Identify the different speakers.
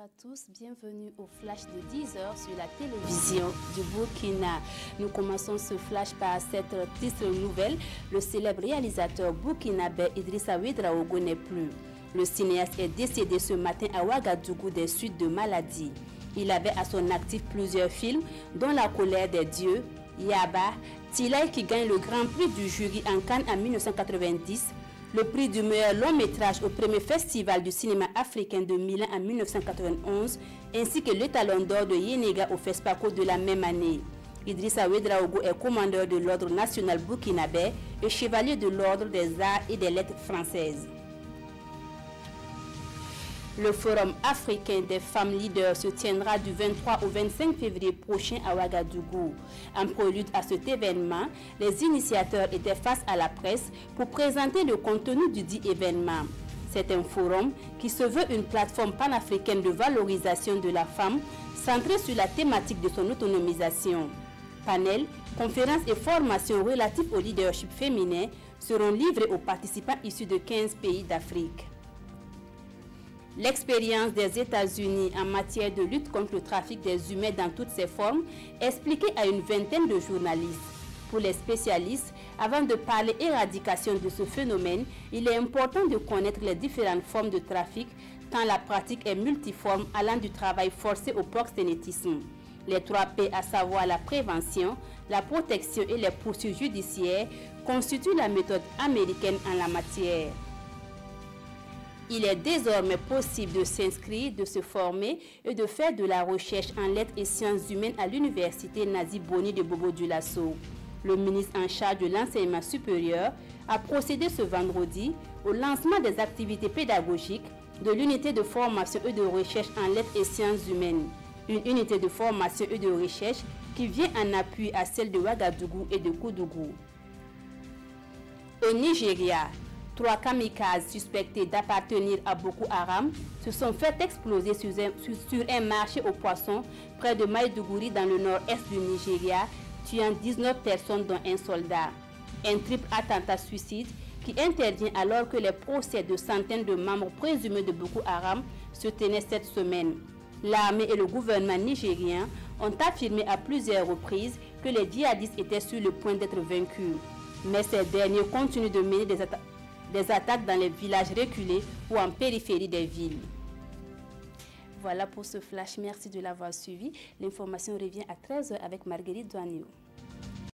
Speaker 1: à tous, bienvenue au flash de 10h sur la télévision du Burkina. Nous commençons ce flash par cette triste nouvelle. Le célèbre réalisateur burkinabé Idrissa Ouedraogo n'est plus. Le cinéaste est décédé ce matin à Ouagadougou des suites de maladie. Il avait à son actif plusieurs films, dont La colère des dieux, Yaba, Tilay qui gagne le grand prix du jury en Cannes en 1990, le prix du meilleur long métrage au premier festival du cinéma africain de Milan en 1991, ainsi que l'étalon d'or de Yenega au FESPACO de la même année. Idrissa Ouedraogo est commandeur de l'ordre national burkinabé et chevalier de l'ordre des arts et des lettres françaises. Le Forum africain des femmes leaders se tiendra du 23 au 25 février prochain à Ouagadougou. En prélude à cet événement, les initiateurs étaient face à la presse pour présenter le contenu du dit événement. C'est un forum qui se veut une plateforme panafricaine de valorisation de la femme centrée sur la thématique de son autonomisation. Panels, conférences et formations relatives au leadership féminin seront livrés aux participants issus de 15 pays d'Afrique. L'expérience des États-Unis en matière de lutte contre le trafic des humains dans toutes ses formes est expliquée à une vingtaine de journalistes. Pour les spécialistes, avant de parler éradication de ce phénomène, il est important de connaître les différentes formes de trafic, tant la pratique est multiforme allant du travail forcé au proxénétisme. Les 3 P, à savoir la prévention, la protection et les poursuites judiciaires, constituent la méthode américaine en la matière. Il est désormais possible de s'inscrire, de se former et de faire de la recherche en lettres et sciences humaines à l'université Nazi Boni de Bobo-Dioulasso. Le ministre en charge de l'enseignement supérieur a procédé ce vendredi au lancement des activités pédagogiques de l'unité de formation et de recherche en lettres et sciences humaines. Une unité de formation et de recherche qui vient en appui à celle de Ouagadougou et de Koudougou. Au Nigeria, 3 kamikazes suspectés d'appartenir à Boko Haram se sont fait exploser sur un marché aux poissons près de Maïdougouri dans le nord-est du Nigeria, tuant 19 personnes dont un soldat. Un triple attentat suicide qui intervient alors que les procès de centaines de membres présumés de Boko Haram se tenaient cette semaine. L'armée et le gouvernement nigérien ont affirmé à plusieurs reprises que les djihadistes étaient sur le point d'être vaincus. Mais ces derniers continuent de mener des attaques dans les villages reculés ou en périphérie des villes. Voilà pour ce flash, merci de l'avoir suivi. L'information revient à 13h avec Marguerite Douaniou.